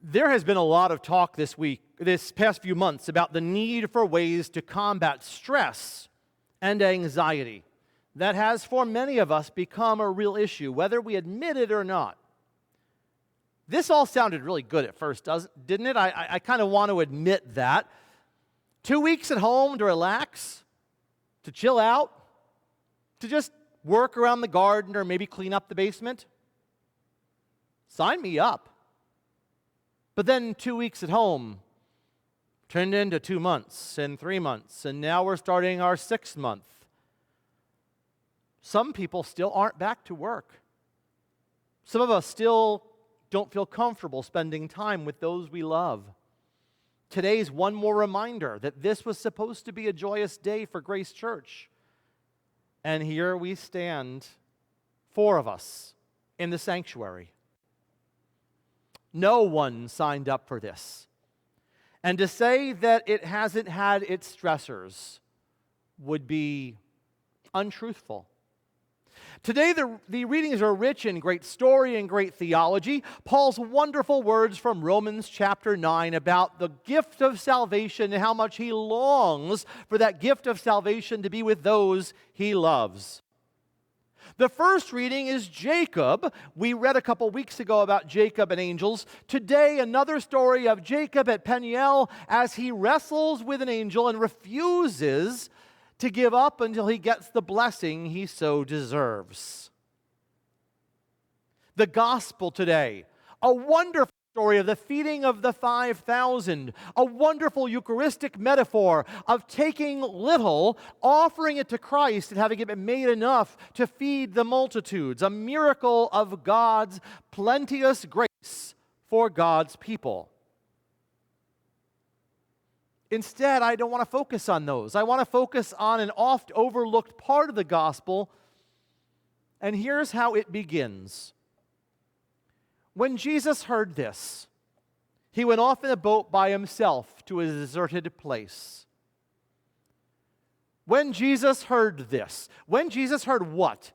There has been a lot of talk this past few months, about the need for ways to combat stress and anxiety. That has, for many of us, become a real issue, whether we admit it or not. This all sounded really good at first, didn't it? I kind of want to admit that. 2 weeks at home to relax, to chill out, to just work around the garden or maybe clean up the basement. Sign me up. But then 2 weeks at home turned into 2 months and 3 months, and now we're starting our 6th month. Some people still aren't back to work. Some of us still don't feel comfortable spending time with those we love. Today's one more reminder that this was supposed to be a joyous day for Grace Church. And here we stand, 4 of us, in the sanctuary. No one signed up for this. And to say that it hasn't had its stressors would be untruthful. Today, the readings are rich in great story and great theology. Paul's wonderful words from Romans chapter 9 about the gift of salvation and how much he longs for that gift of salvation to be with those he loves. The first reading is Jacob. We read a couple weeks ago about Jacob and angels. Today, another story of Jacob at Peniel as he wrestles with an angel and refuses to give up until he gets the blessing he so deserves. The gospel today, a wonderful story of the feeding of the 5,000, a wonderful Eucharistic metaphor of taking little, offering it to Christ, and having it been made enough to feed the multitudes, a miracle of God's plenteous grace for God's people. Instead, I don't want to focus on those. I want to focus on an oft overlooked part of the gospel, and here's how it begins. When Jesus heard this, he went off in a boat by himself to a deserted place. When Jesus heard this, when Jesus heard what?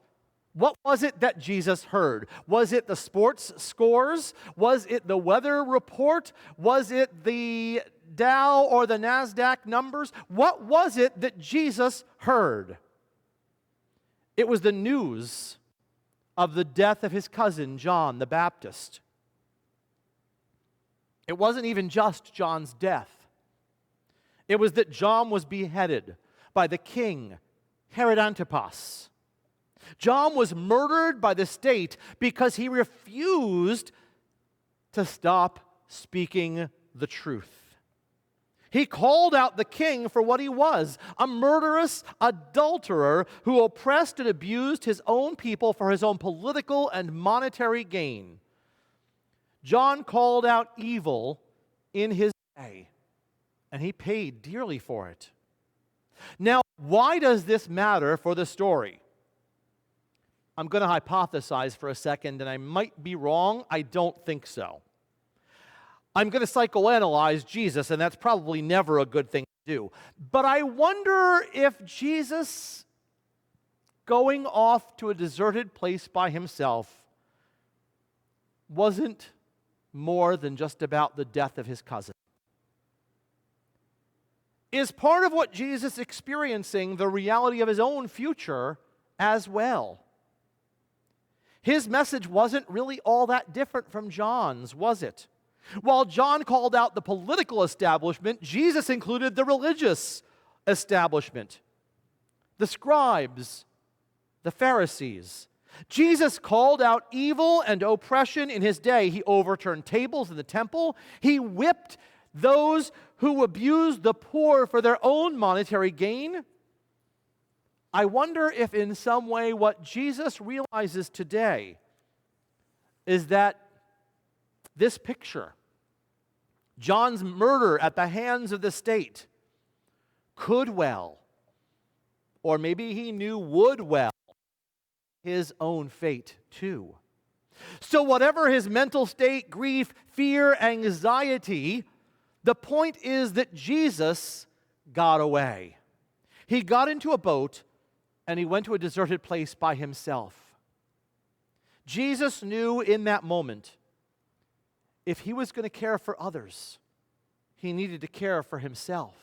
What was it that Jesus heard? Was it the sports scores? Was it the weather report? Was it the Dow or the NASDAQ numbers? What was it that Jesus heard? It was the news of the death of his cousin, John the Baptist. It wasn't even just John's death. It was that John was beheaded by the king, Herod Antipas. John was murdered by the state because he refused to stop speaking the truth. He called out the king for what he was, a murderous adulterer who oppressed and abused his own people for his own political and monetary gain. John called out evil in his day, and he paid dearly for it. Now, why does this matter for the story? I'm going to hypothesize for a second, and I might be wrong. I don't think so. I'm going to psychoanalyze Jesus, and that's probably never a good thing to do. But I wonder if Jesus going off to a deserted place by himself wasn't more than just about the death of his cousin. Is part of what Jesus experiencing the reality of his own future as well? His message wasn't really all that different from John's, was it? While John called out the political establishment, Jesus included the religious establishment, the scribes, the Pharisees. Jesus called out evil and oppression in his day. He overturned tables in the temple. He whipped those who abused the poor for their own monetary gain. I wonder if in some way what Jesus realizes today is that this picture, John's murder at the hands of the state, could well, or maybe he knew would well, his own fate too. So whatever his mental state, grief, fear, anxiety, the point is that Jesus got away. He got into a boat and he went to a deserted place by himself. Jesus knew in that moment if he was going to care for others, he needed to care for himself.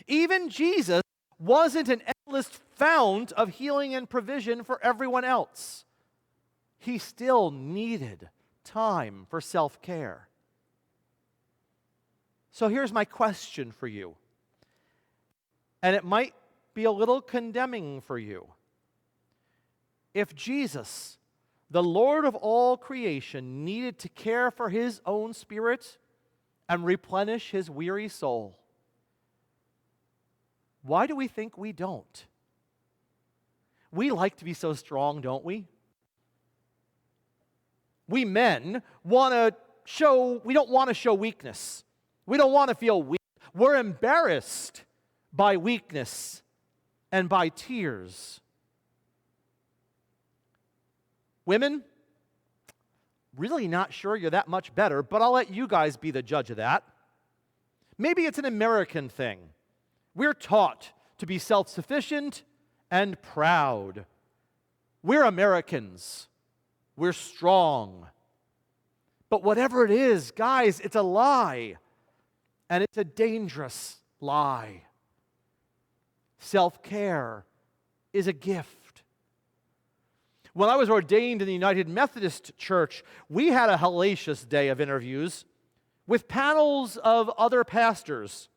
Even Jesus wasn't an endless fount of healing and provision for everyone else. He still needed time for self-care. So here's my question for you, and it might be a little condemning for you. If Jesus, the Lord of all creation, needed to care for his own spirit and replenish his weary soul, why do we think we don't? We like to be so strong, don't we? We men we don't want to show weakness. We don't want to feel weak. We're embarrassed by weakness and by tears. Women, really not sure you're that much better, but I'll let you guys be the judge of that. Maybe it's an American thing. We're taught to be self-sufficient and proud. We're Americans. We're strong. But whatever it is, guys, it's a lie. And it's a dangerous lie. Self-care is a gift. When I was ordained in the United Methodist Church, we had a hellacious day of interviews with panels of other pastors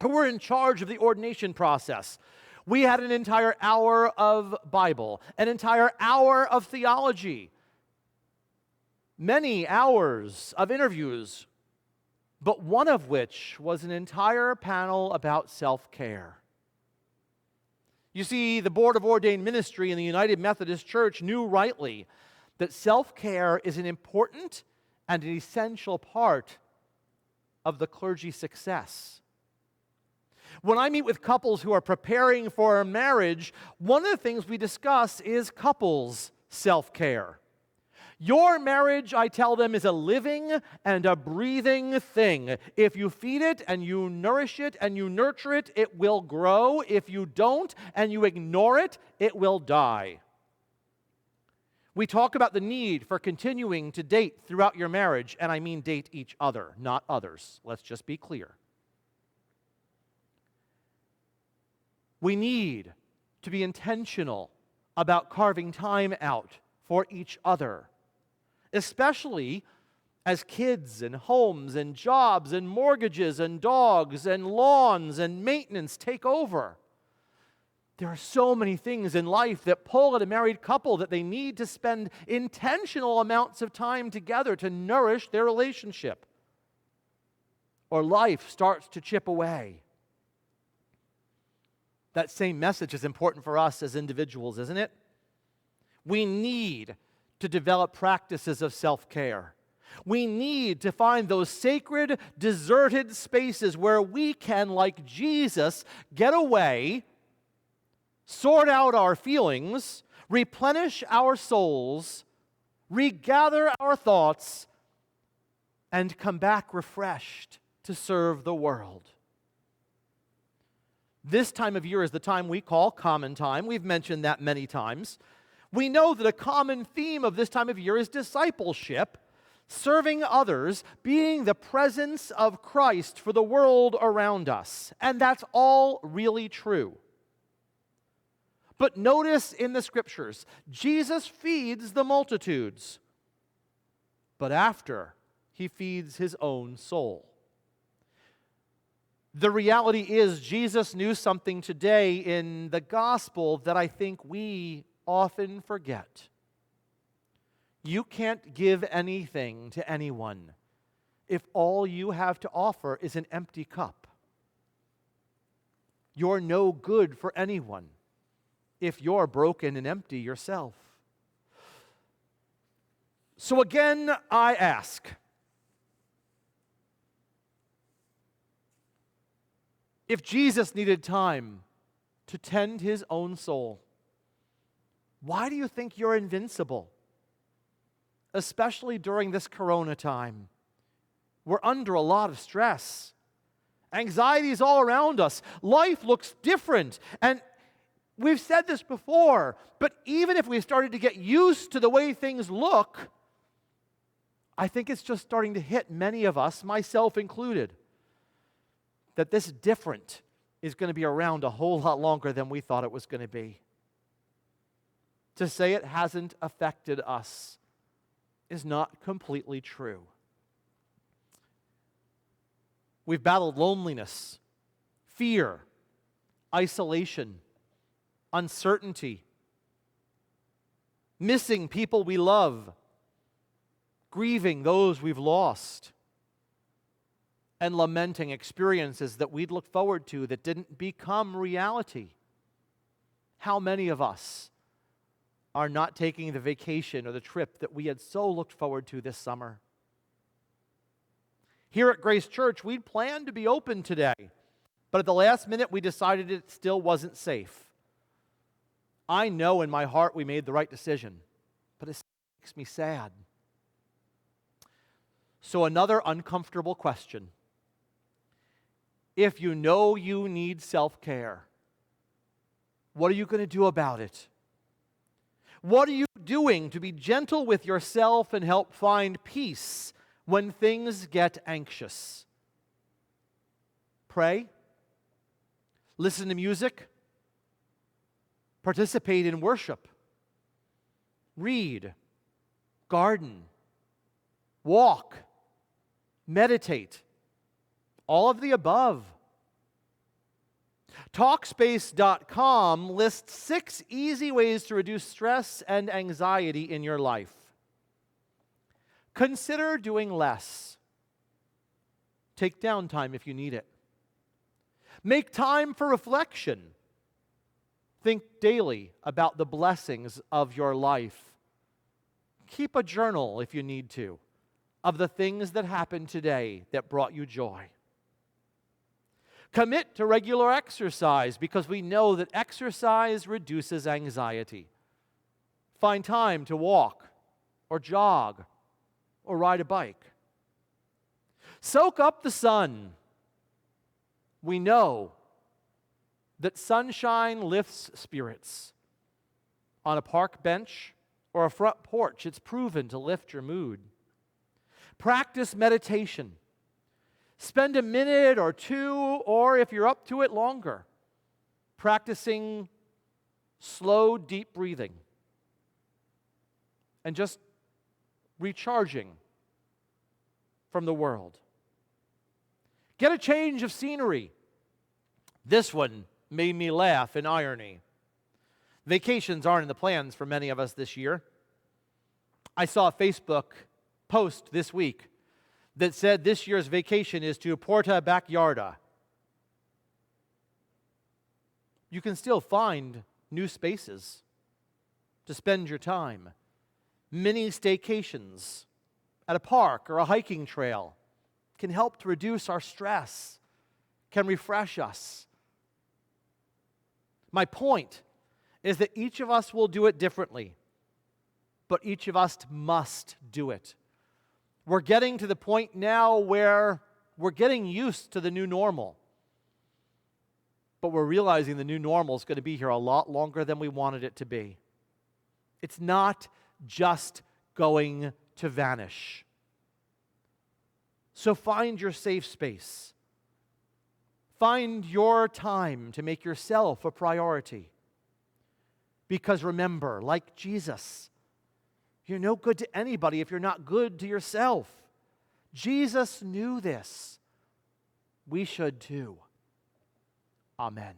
who were in charge of the ordination process. We had an entire hour of Bible, an entire hour of theology, many hours of interviews, but one of which was an entire panel about self-care. You see, the Board of Ordained Ministry in the United Methodist Church knew rightly that self-care is an important and an essential part of the clergy's success. When I meet with couples who are preparing for a marriage, one of the things we discuss is couples self-care. Your marriage, I tell them, is a living and a breathing thing. If you feed it and you nourish it and you nurture it, it will grow. If you don't and you ignore it, it will die. We talk about the need for continuing to date throughout your marriage, and I mean date each other, not others. Let's just be clear. We need to be intentional about carving time out for each other, especially as kids and homes and jobs and mortgages and dogs and lawns and maintenance take over. There are so many things in life that pull at a married couple that they need to spend intentional amounts of time together to nourish their relationship, or life starts to chip away. That same message is important for us as individuals, isn't it? We need to develop practices of self-care. We need to find those sacred, deserted spaces where we can, like Jesus, get away, sort out our feelings, replenish our souls, regather our thoughts, and come back refreshed to serve the world. This time of year is the time we call common time. We've mentioned that many times. We know that a common theme of this time of year is discipleship, serving others, being the presence of Christ for the world around us. And that's all really true. But notice in the Scriptures, Jesus feeds the multitudes, but after he feeds his own soul. The reality is, Jesus knew something today in the gospel that I think we often forget. You can't give anything to anyone if all you have to offer is an empty cup. You're no good for anyone if you're broken and empty yourself. So again, I ask, if Jesus needed time to tend his own soul, why do you think you're invincible? Especially during this corona time. We're under a lot of stress. Anxiety is all around us. Life looks different. And we've said this before, but even if we started to get used to the way things look, I think it's just starting to hit many of us, myself included, that this different is going to be around a whole lot longer than we thought it was going to be. To say it hasn't affected us is not completely true. We've battled loneliness, fear, isolation, uncertainty, missing people we love, grieving those we've lost, and lamenting experiences that we'd looked forward to that didn't become reality. How many of us are not taking the vacation or the trip that we had so looked forward to this summer? Here at Grace Church, we'd planned to be open today, but at the last minute we decided it still wasn't safe. I know in my heart we made the right decision, but it makes me sad. So another uncomfortable question. If you know you need self-care, what are you going to do about it? What are you doing to be gentle with yourself and help find peace when things get anxious? Pray, listen to music, participate in worship, read, garden, walk, meditate, all of the above. Talkspace.com lists 6 easy ways to reduce stress and anxiety in your life. Consider doing less. Take downtime if you need it. Make time for reflection. Think daily about the blessings of your life. Keep a journal if you need to of the things that happened today that brought you joy. Commit to regular exercise because we know that exercise reduces anxiety. Find time to walk or jog or ride a bike. Soak up the sun. We know that sunshine lifts spirits. On a park bench or a front porch, it's proven to lift your mood. Practice meditation. Spend a minute or two, or if you're up to it, longer, practicing slow, deep breathing and just recharging from the world. Get a change of scenery. This one made me laugh in irony. Vacations aren't in the plans for many of us this year. I saw a Facebook post this week that said this year's vacation is to Porta Backyarda. You can still find new spaces to spend your time. Mini staycations at a park or a hiking trail can help to reduce our stress, can refresh us. My point is that each of us will do it differently, but each of us must do it. We're getting to the point now where we're getting used to the new normal. But we're realizing the new normal is going to be here a lot longer than we wanted it to be. It's not just going to vanish. So find your safe space. Find your time to make yourself a priority. Because remember, like Jesus, you're no good to anybody if you're not good to yourself. Jesus knew this. We should too. Amen.